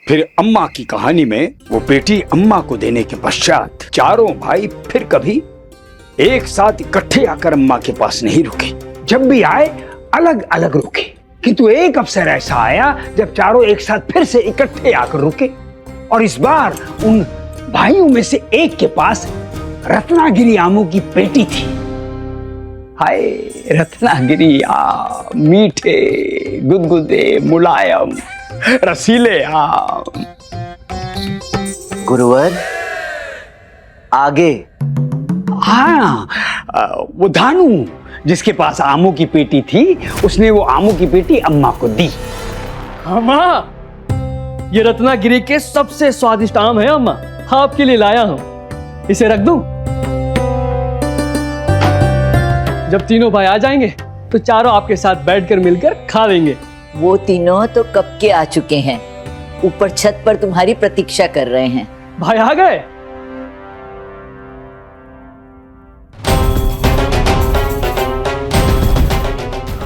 फिर अम्मा की कहानी में वो पेटी अम्मा को देने के पश्चात चारों भाई फिर कभी एक साथ इकट्ठे आकर अम्मा के पास नहीं रुके। जब भी आए अलग अलग रुके, किंतु एक अवसर ऐसा आया जब चारों एक साथ फिर से इकट्ठे आकर रुके, और इस बार उन भाइयों में से एक के पास रत्नागिरी आमों की पेटी थी। हाय रत्नागिरी आम, मीठे गुदगुदे मुलायम रसीले आम। गुरुवर आगे। हाँ, वो धानु जिसके पास आमों की पेटी थी, उसने वो आमों की पेटी अम्मा को दी। अम्मा, ये रत्नागिरी के सबसे स्वादिष्ट आम है अम्मा, आपके लिए लाया हूं, इसे रख दूं? जब तीनों भाई आ जाएंगे तो चारों आपके साथ बैठकर मिलकर खा लेंगे। वो तीनों तो कब के आ चुके हैं, ऊपर छत पर तुम्हारी प्रतीक्षा कर रहे हैं। भाई आ गए?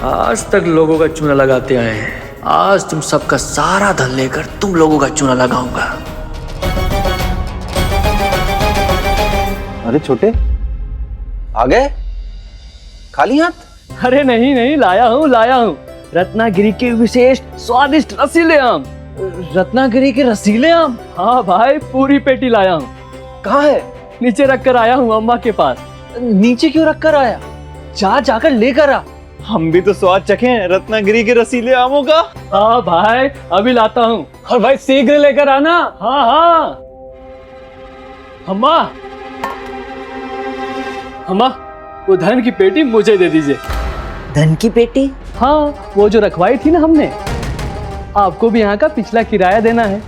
आज तक लोगों का चूना लगाते आए हैं, आज तुम सबका सारा धन लेकर तुम लोगों का चूना लगाऊंगा। अरे छोटे आ गए खाली हाथ? अरे नहीं नहीं, लाया हूं रत्नागिरी के विशेष स्वादिष्ट रसीले आम। रत्नागिरी के रसीले आम? हाँ भाई, पूरी पेटी लाया हूँ। कहाँ है? नीचे रख कर आया हूँ अम्मा के पास। नीचे क्यों रख कर आया? जाकर लेकर आ। हम भी तो स्वाद चखें रत्नागिरी के रसीले आमों का। हाँ भाई, अभी लाता हूँ, और भाई शीघ्र लेकर आना। हाँ हाँ। अम्मा, वो धन की पेटी मुझे दे दीजिए। धन की पेटी? हाँ, वो जो रखवाई थी ना हमने। आपको भी यहाँ का पिछला किराया देना है,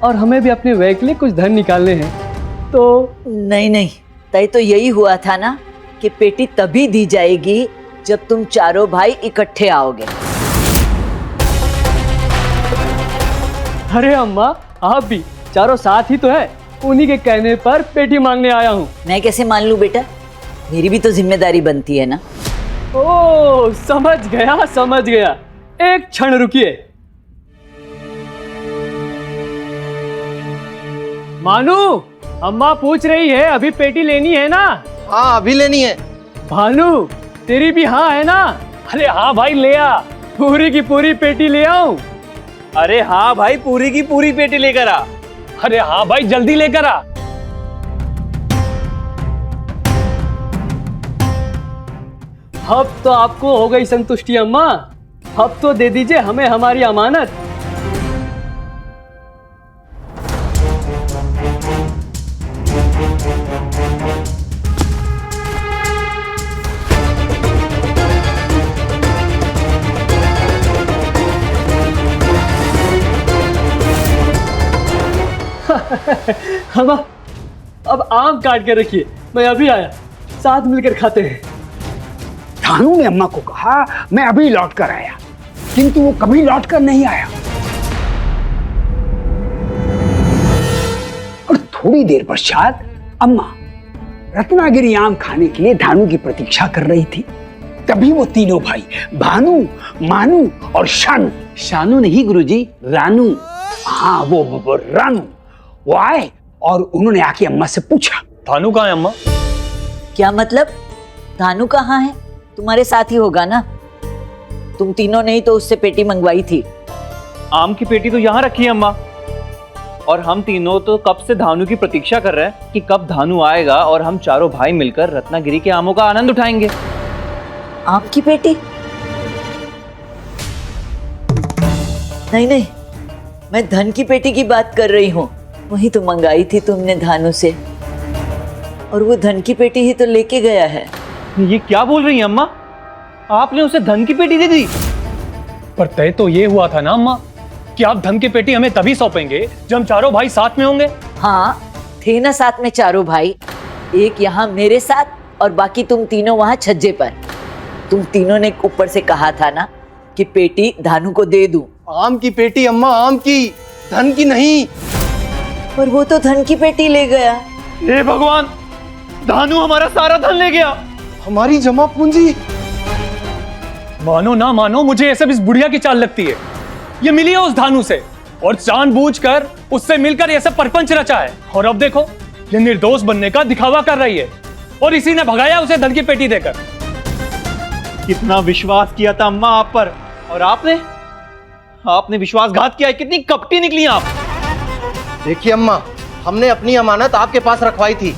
और हमें भी अपने व्यय के लिए कुछ धन निकालने हैं। तो नहीं, तय तो यही हुआ था ना कि पेटी तभी दी जाएगी जब तुम चारों भाई इकट्ठे आओगे। अरे अम्मा, आप भी चारों साथ ही तो है, उन्हीं के कहने पर पेटी मांगने आया हूँ। मैं कैसे मान लूं बेटा, मेरी भी तो जिम्मेदारी बनती है ना। ओ, समझ गया। एक क्षण रुकिए। मानू, अम्मा पूछ रही है, अभी पेटी लेनी है ना? हाँ अभी लेनी है। भानु, तेरी भी हाँ है ना? अरे हाँ भाई, ले आ, पूरी की पूरी पेटी ले आऊं? अरे हाँ भाई, पूरी की पूरी पेटी लेकर आ। अरे हाँ भाई, जल्दी लेकर आ। अब तो आपको हो गई संतुष्टि अम्मा, अब तो दे दीजिए हमें हमारी अमानत। अम्मा, अब आम काट के रखिए, मैं अभी आया, साथ मिलकर खाते हैं। धानु ने अम्मा को कहा मैं अभी लौट कर आया, किंतु वो कभी लौट कर नहीं आया। और थोड़ी देर पश्चात अम्मा रत्नागिरी आम खाने के लिए धानु की प्रतीक्षा कर रही थी। तभी वो तीनों भाई भानु, मानु और शानु, शानु नहीं गुरुजी, रानू, हाँ वो रानू, वो आए और उन्होंने आके अम्मा से पूछा, धानु कहाँ है अम्मा? क्या मतलब? धानु कहाँ है? तुम्हारे साथ ही होगा ना, तुम तीनों ने ही तो उससे पेटी मंगवाई थी। आम की पेटी तो यहाँ रखी है अम्मा, और हम तीनों तो कब से धानु की प्रतीक्षा कर रहे हैं कि कब धानु आएगा और हम चारों भाई मिलकर रत्नागिरी के आमों का आनंद उठाएंगे। आम की पेटी? नहीं, मैं धन की पेटी की बात कर रही हूँ। वही तो मंगाई थी तुमने धानु से, और वो धन की पेटी ही तो लेके गया है। ये क्या बोल रही हैं अम्मा, आपने उसे धन की पेटी दे दी? पर तय तो ये हुआ था ना अम्मा कि आप धन की पेटी हमें तभी सौंपेंगे जब हम चारों भाई साथ में होंगे। हाँ, थे ना साथ में चारों भाई, एक यहाँ मेरे साथ और बाकी तुम तीनों वहाँ छज्जे पर। तुम तीनों ने ऊपर से कहा था ना कि पेटी धानु को दे दूं। आम की पेटी अम्मा, आम की, धन की नहीं। पर वो तो धन की पेटी ले गया। हे भगवान, धानु हमारा सारा धन ले गया, हमारी जमा पूंजी। मानो ना मानो, मुझे ये सब इस बुढ़िया की चाल लगती है। ये मिली है उस धानु से और जानबूझकर उससे मिलकर ये सब परपंच रचा है। और अब देखो, ये निर्दोष बनने का दिखावा कर रही है और इसी ने भगाया उसे धन की पेटी देकर। कितना विश्वास किया था अम्मा आप पर, और आपने विश्वासघात किया है। कितनी कपटी निकली आप। देखिए अम्मा, हमने अपनी अमानत आपके पास रखवाई थी।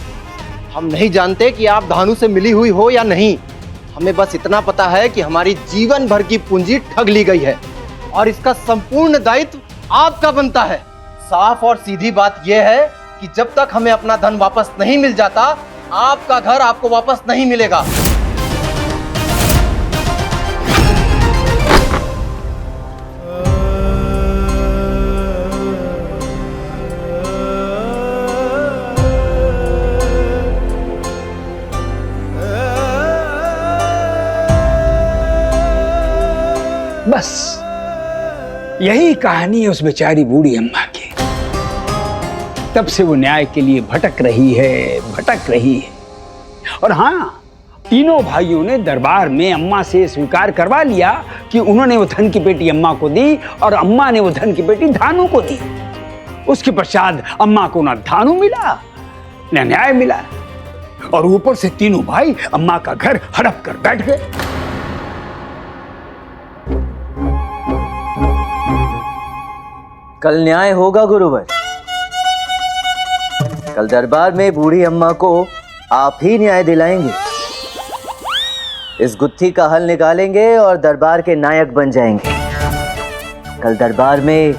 हम नहीं जानते कि आप धानु से मिली हुई हो या नहीं। हमें बस इतना पता है कि हमारी जीवन भर की पूंजी ठग ली गई है और इसका संपूर्ण दायित्व आपका बनता है। साफ और सीधी बात यह है कि जब तक हमें अपना धन वापस नहीं मिल जाता, आपका घर आपको वापस नहीं मिलेगा। बस यही कहानी है उस बेचारी बूढ़ी अम्मा की। तब से वो न्याय के लिए भटक रही है। और हाँ, तीनों भाइयों ने दरबार में अम्मा से स्वीकार करवा लिया कि उन्होंने वो धन की पेटी अम्मा को दी और अम्मा ने वो धन की पेटी धानु को दी। उसके पश्चात अम्मा को ना धानु मिला न न्याय मिला, और ऊपर से तीनों भाई अम्मा का घर हड़प कर बैठ गए। कल न्याय होगा गुरुवर। कल दरबार में बूढ़ी अम्मा को आप ही न्याय दिलाएंगे। इस गुत्थी का हल निकालेंगे और दरबार के नायक बन जाएंगे। कल दरबार में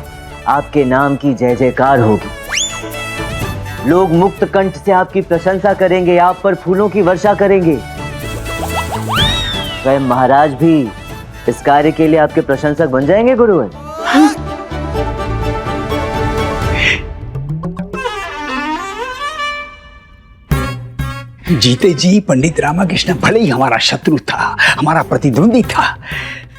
आपके नाम की जय जयकार होगी। लोग मुक्त कंठ से आपकी प्रशंसा करेंगे, आप पर फूलों की वर्षा करेंगे। स्वयं महाराज भी इस कार्य के लिए आपके प्रशंसक बन जाएंगे गुरुवर। जीते जी पंडित रामाकृष्ण भले ही हमारा शत्रु था, हमारा प्रतिद्वंदी था,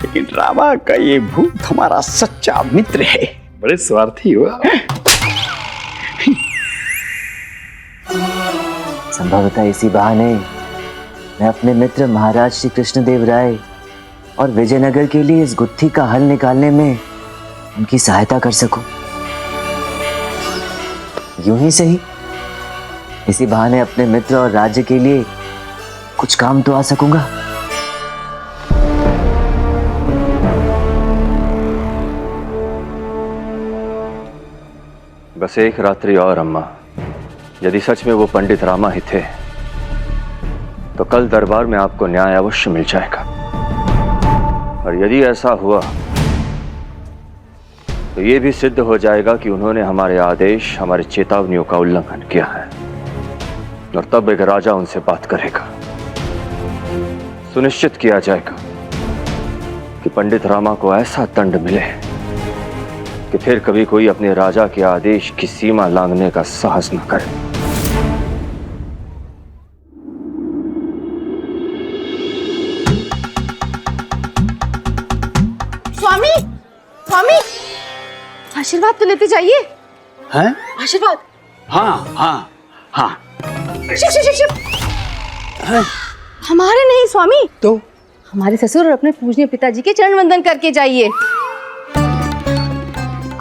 लेकिन रामा का ये भूत हमारा सच्चा मित्र है। बड़े स्वार्थी हुआ। संभवतः इसी बहाने मैं अपने मित्र महाराज श्री कृष्णदेव राय और विजयनगर के लिए इस गुत्थी का हल निकालने में उनकी सहायता कर सकूं। यूं ही सही, इसी बहाने अपने मित्र और राज्य के लिए कुछ काम तो आ सकूंगा। बस एक रात्रि और अम्मा। यदि सच में वो पंडित रामा ही थे तो कल दरबार में आपको न्याय अवश्य मिल जाएगा। और यदि ऐसा हुआ तो ये भी सिद्ध हो जाएगा कि उन्होंने हमारे आदेश, हमारी चेतावनियों का उल्लंघन किया है। और तब एक राजा उनसे बात करेगा। सुनिश्चित किया जाएगा कि पंडित रामा को ऐसा दंड मिले कि फिर कभी कोई अपने राजा के आदेश की सीमा लांघने का साहस न करे। स्वामी, स्वामी, आशीर्वाद तो लेते जाइए। हैं? आशीर्वाद। हाँ हाँ हाँ। शिव शिव शिव शिव। हमारे नहीं स्वामी, तो हमारे ससुर और अपने पूजनीय पिताजी के चरण वंदन करके जाइए।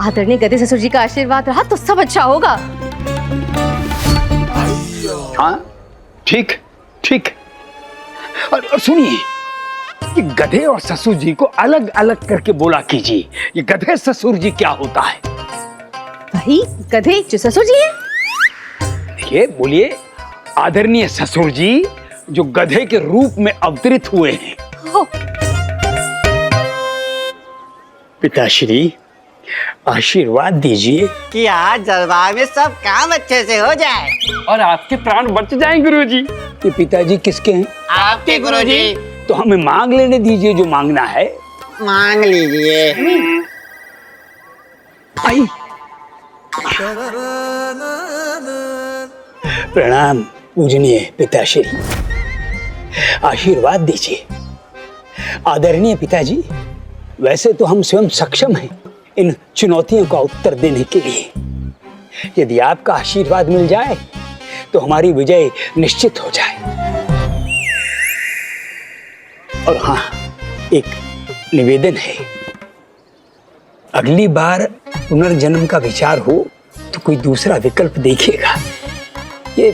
आदरणीय गधे ससुर जी का आशीर्वाद रहा तो सब अच्छा होगा। हाँ ठीक ठीक। और सुनिए, ये गधे और ससुर जी को अलग अलग करके बोला कीजिए। ये गधे ससुर जी क्या होता है? वही गधे जो ससुर जी है। देखिए, बोलिए आदरणीय ससुर जी जो गधे के रूप में अवतरित हुए हैं। पिताश्री, आशीर्वाद दीजिए कि आज दरबार में सब काम अच्छे से हो जाए और आपके प्राण बच जाएं गुरुजी। ये पिताजी किसके हैं? आपके गुरुजी। तो हमें मांग लेने दीजिए जो मांगना है। मांग लीजिए। आई। प्रणाम पूजनीय पिताश्री, आशीर्वाद दीजिए। आदरणीय पिताजी, वैसे तो हम स्वयं सक्षम हैं इन चुनौतियों का उत्तर देने के लिए। यदि आपका आशीर्वाद मिल जाए तो हमारी विजय निश्चित हो जाए। और हाँ, एक निवेदन है। अगली बार पुनर्जन्म का विचार हो तो कोई दूसरा विकल्प देखिएगा। ये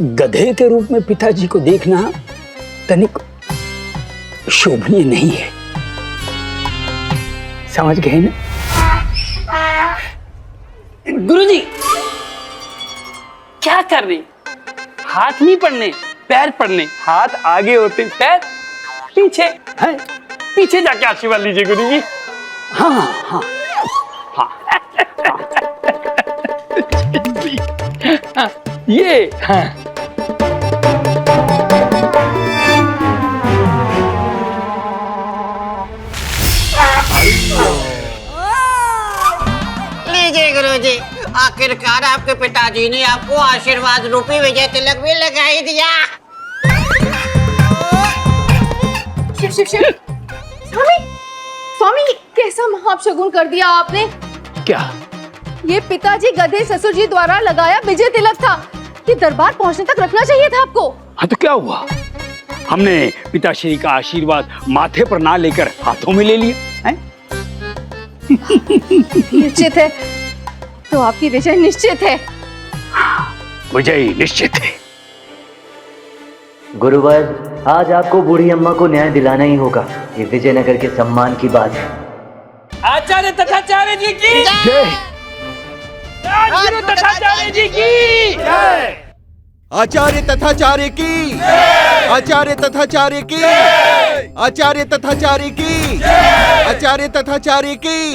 गधे के रूप में पिताजी को देखना तनिक शोभनीय नहीं है, समझ गए ना? गुरुजी क्या कर रहे? हाथ नहीं पढ़ने, पैर पढ़ने। हाथ आगे होते, पैर पीछे है। पीछे जाके आशीर्वाद लीजिए गुरुजी। हाँ हाँ हाँ, हाँ ये हाँ। लीजिए गुरुजी, आखिरकार आपके पिताजी ने आपको आशीर्वाद रूपी विजय तिलक भी लगा ही दिया। शिव शिव शिव, स्वामी स्वामी, कैसा महापशगुन कर दिया आपने। क्या? ये पिताजी गधे ससुर जी द्वारा लगाया विजय तिलक था। ये दरबार पहुंचने तक रखना चाहिए था आपको। हाँ तो क्या हुआ? हमने पिताश्री का आशीर्वाद माथे पर ना लेकर हाथों में ले लिया है? निश्चित है, तो आपकी विजय निश्चित है। विजय निश्चित है। गुरुवर, आज आपको बूढ़ी अम्मा को न्याय दिलाना ही होगा। ये विजयनगर के सम्मान की बात है। आचार्य तथाचार्य जी की जय। राजगुरु तथाचार्य जी की जय। आचार्य तथाचार्य की, आचार्य तथाचार्य की, आचार्य तथाचार्य की, आचार्य तथाचार्य की,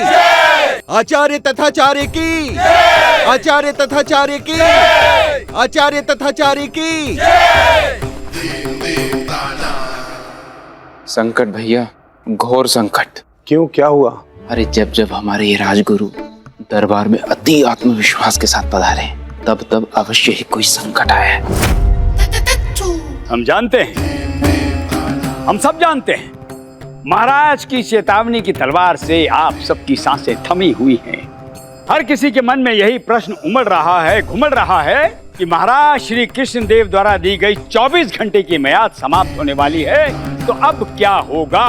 आचार्य तथाचार्य की, आचार्य तथाचार्य की, आचार्य तथाचार्य की। संकट भैया, घोर संकट। क्यों, क्या हुआ? अरे जब जब हमारे ये राजगुरु दरबार में अति आत्मविश्वास के साथ पधारे, तब तब अवश्य ही कोई संकट आया है। हम जानते हैं, हम सब जानते हैं, महाराज की चेतावनी की तलवार से आप सबकी सांसें थमी हुई हैं। हर किसी के मन में यही प्रश्न उमड़ रहा है, घुमड़ रहा है कि महाराज श्री कृष्ण देव द्वारा दी गई 24 घंटे की मियाद समाप्त होने वाली है, तो अब क्या होगा?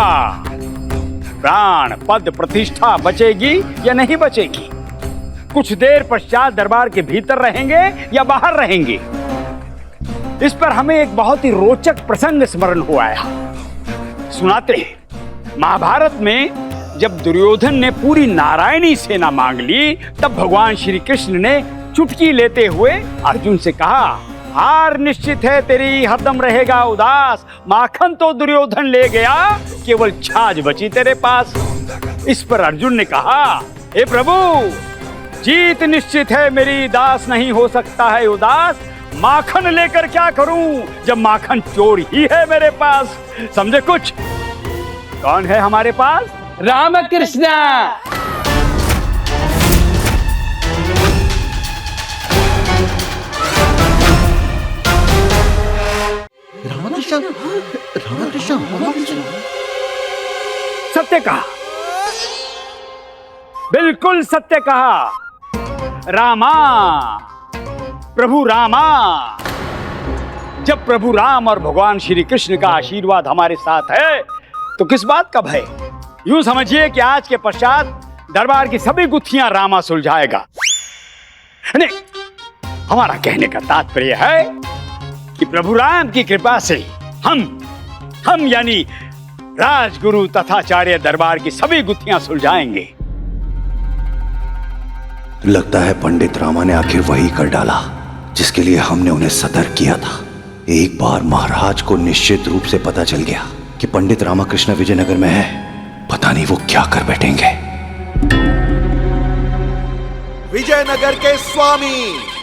प्राण, पद, प्रतिष्ठा बचेगी या नहीं बचेगी? कुछ देर पश्चात दरबार के भीतर रहेंगे या बाहर रहेंगे? इस पर हमें एक बहुत ही रोचक प्रसंग स्मरण हो आया। सुनाते हैं, महाभारत में जब दुर्योधन ने पूरी नारायणी सेना मांग ली, तब भगवान श्री कृष्ण ने चुटकी लेते हुए अर्जुन से कहा, हार निश्चित है तेरी, हरदम रहेगा उदास। माखन तो दुर्योधन ले गया, केवल छाछ बची तेरे पास। इस पर अर्जुन ने कहा, हे प्रभु, जीत निश्चित है मेरी, दास नहीं हो सकता है उदास। माखन लेकर क्या करूं जब माखन चोर ही है मेरे पास। समझे कुछ? कौन है हमारे पास? रामकृष्ण। रामकृष्ण, रामकृष्ण, रामकृष्ण। सत्य कहा, बिल्कुल सत्य कहा। रामा, प्रभु रामा। जब प्रभु राम और भगवान श्री कृष्ण का आशीर्वाद हमारे साथ है, तो किस बात का भय? यूं समझिए कि आज के पश्चात दरबार की सभी गुत्थियां रामा सुलझाएगा। नहीं, हमारा कहने का तात्पर्य है कि प्रभु राम की कृपा से हम यानी राजगुरु तथाचार्य दरबार की सभी गुत्थियां सुलझाएंगे। लगता है पंडित रामा ने आखिर वही कर डाला जिसके लिए हमने उन्हें सतर्क किया था। एक बार महाराज को निश्चित रूप से पता चल गया कि पंडित रामकृष्ण विजयनगर में है, पता नहीं वो क्या कर बैठेंगे। विजयनगर के स्वामी,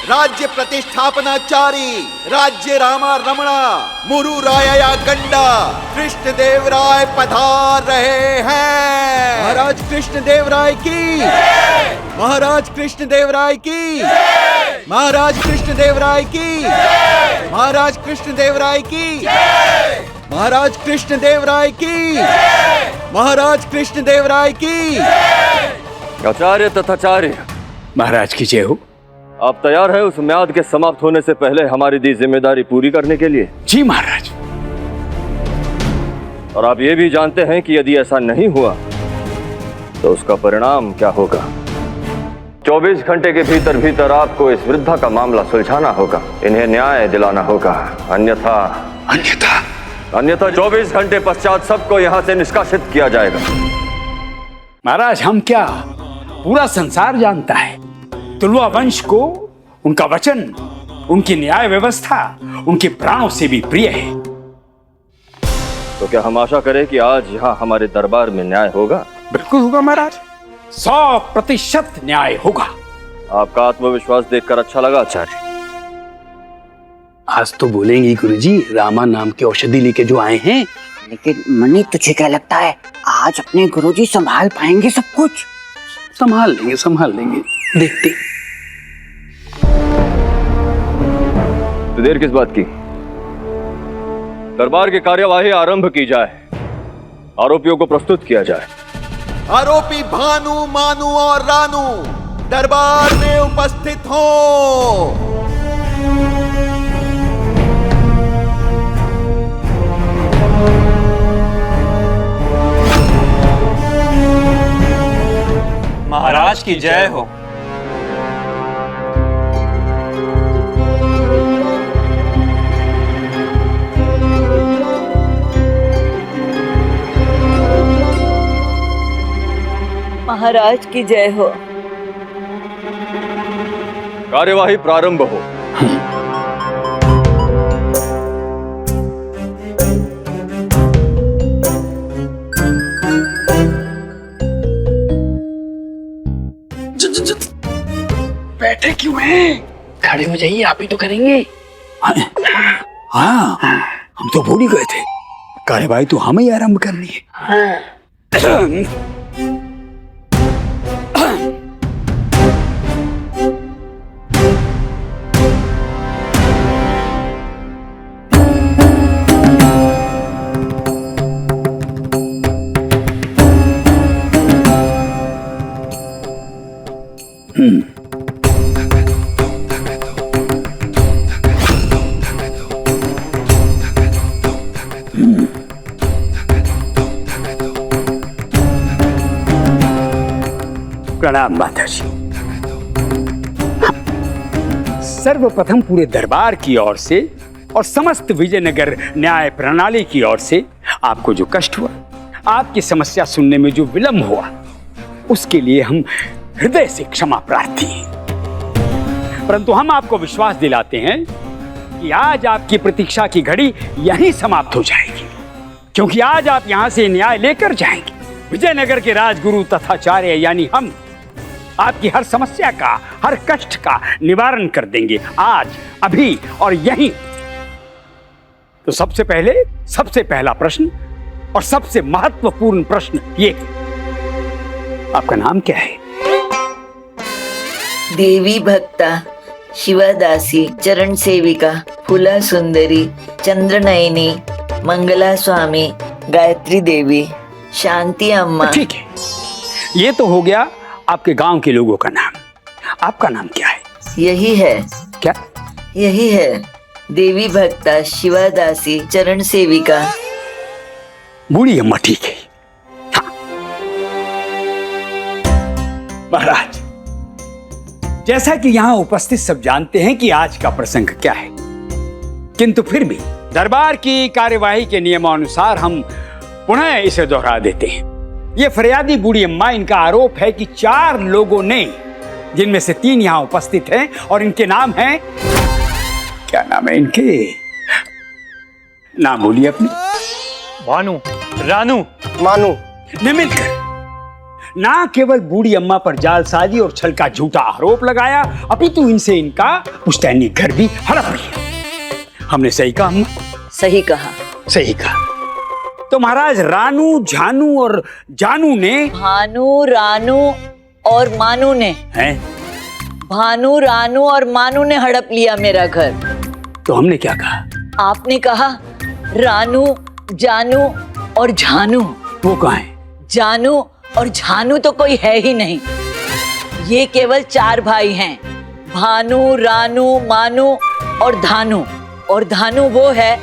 राज्य प्रतिष्ठापनाचारी, राज्य रामा रमणा, मुरु राया गंडा कृष्ण देव राय पधार रहे हैं। महाराज कृष्ण देव राय की, महाराज कृष्ण देव राय की, महाराज कृष्ण देव राय की, महाराज कृष्ण देव राय की, महाराज कृष्ण देव राय की, महाराज कृष्ण देव राय की। आचार्य तथाचार्य, महाराज की जय हो। आप तैयार हैं उस म्याद के समाप्त होने से पहले हमारी दी जिम्मेदारी पूरी करने के लिए? जी महाराज। और आप ये भी जानते हैं कि यदि ऐसा नहीं हुआ तो उसका परिणाम क्या होगा? 24 घंटे के भीतर भीतर आपको इस वृद्धा का मामला सुलझाना होगा, इन्हें न्याय दिलाना होगा, अन्यथा 24 घंटे पश्चात सबको यहाँ से निष्कासित किया जाएगा। महाराज, हम क्या, पूरा संसार जानता है तुलवा वंश को उनका वचन, उनकी न्याय व्यवस्था उनके प्राणों से भी प्रिय है। तो क्या हम आशा करें कि आज यहाँ हमारे दरबार में न्याय होगा? बिल्कुल होगा महाराज, 100% न्याय होगा। आपका आत्मविश्वास देखकर अच्छा लगा आचार्य। आज तो बोलेंगे गुरुजी, रामा नाम के औषधि लेके जो आए हैं। लेकिन मनी, तुझे क्या लगता है आज अपने गुरुजी संभाल पाएंगे सब कुछ? संभाल लेंगे, देखते। तो देर किस बात की? दरबार की कार्यवाही आरंभ की जाए, आरोपियों को प्रस्तुत किया जाए। आरोपी भानु, मानु और रानू दरबार में उपस्थित हो। महाराज की जय हो। महाराज की जय हो। कार्यवाही प्रारंभ हो। बैठे क्यों हैं? खड़े हो जाइए, आप ही तो करेंगे। हाँ, हम तो भूल ही गए थे, कार्यवाही तो हमें ही आरंभ करनी है। प्रणाम माताजी। सर्वप्रथम पूरे दरबार की ओर से और समस्त विजयनगर न्याय प्रणाली की ओर से आपको जो कष्ट हुआ, आपकी समस्या सुनने में जो विलंब हुआ, उसके लिए हम हृदय से क्षमा प्रार्थी हैं। परंतु हम आपको विश्वास दिलाते हैं कि आज आपकी प्रतीक्षा की घड़ी यहीं समाप्त हो जाएगी, क्योंकि आज आप यहां से न्याय लेकर जाएंगे। विजयनगर के राजगुरु तथाचार्य यानी हम आपकी हर समस्या का, हर कष्ट का निवारण कर देंगे, आज, अभी और यहीं। तो सबसे पहला प्रश्न और सबसे महत्वपूर्ण प्रश्न ये, आपका नाम क्या है? देवी भक्ता, शिवादासी, चरण सेविका, फूला सुंदरी, चंद्रनयनी, मंगला स्वामी, गायत्री देवी, शांति अम्मा। ठीक है, ये तो हो गया आपके गांव के लोगों का नाम। आपका नाम क्या है? यही है। क्या? यही है, देवी भक्ता, शिवादासी, चरण सेविका। बूढ़ी अम्मा ठीक है। हाँ। महाराज, जैसा कि यहाँ उपस्थित सब जानते हैं कि आज का प्रसंग क्या है, किंतु फिर भी दरबार की कार्यवाही के नियमानुसार हम पुनः इसे दोहरा देते हैं। ये फरियादी बूढ़ी अम्मा, इनका आरोप है कि 4 लोगों ने, जिनमें से 3 यहाँ उपस्थित हैं और इनके नाम हैं, क्या नाम है इनके? नाम बोलिए अपने। भानु, रानू, मानू ने मिलकर ना केवल बूढ़ी अम्मा पर जालसाजी और छल का झूठा आरोप लगाया, अपितु इनसे इनका पुश्तैनी घर भी हड़प लिया। हमने सही कहा अम्मा? सही कहा। सही कहा। तो महाराज, रानू, झानू और जानू ने, भानु, रानू और मानू ने, हैं? भानु, रानू और मानू ने हड़प लिया मेरा घर। तो हमने क्या कहा? आपने कहा रानू, जानू और झानू। वो कहाँ है? जानू और झानू तो कोई है ही नहीं, ये केवल 4 भाई हैं, भानु, रानू, मानू और धानू। और धानू वो है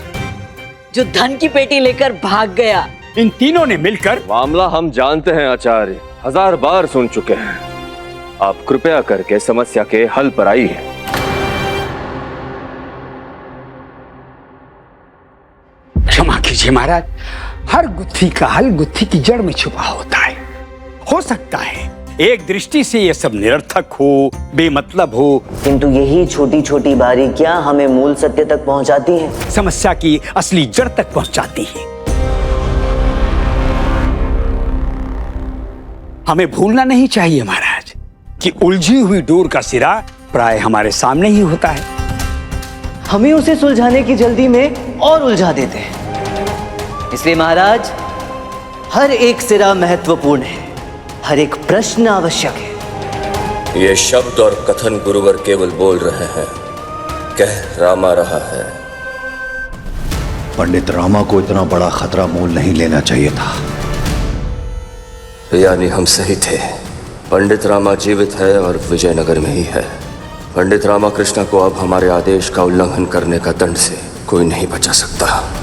जो धन की पेटी लेकर भाग गया। इन तीनों ने मिलकर, मामला हम जानते हैं आचार्य, 1000 बार सुन चुके हैं। आप कृपया करके समस्या के हल पर आइए। क्षमा कीजिए महाराज, हर गुत्थी का हल गुत्थी की जड़ में छुपा होता है। हो सकता है एक दृष्टि से ये सब निरर्थक हो, बेमतलब हो, किंतु यही छोटी छोटी बारीकियां हमें मूल सत्य तक पहुंचाती हैं, समस्या की असली जड़ तक पहुंचाती हैं। हमें भूलना नहीं चाहिए महाराज कि उलझी हुई डोर का सिरा प्राय हमारे सामने ही होता है। हमें उसे सुलझाने की जल्दी में और उलझा देते हैं। इसलिए महाराज, हर एक सिरा महत्वपूर्ण है, हर एक प्रश्न आवश्यक है। ये शब्द और कथन गुरुवर केवल बोल रहे हैं, कह रामा रहा है। पंडित रामा को इतना बड़ा खतरा मोल नहीं लेना चाहिए था। यानी हम सही थे। पंडित रामा जीवित है और विजयनगर में ही है। पंडित रामा कृष्णा को अब हमारे आदेश का उल्लंघन करने का दंड से कोई नहीं बचा सकता।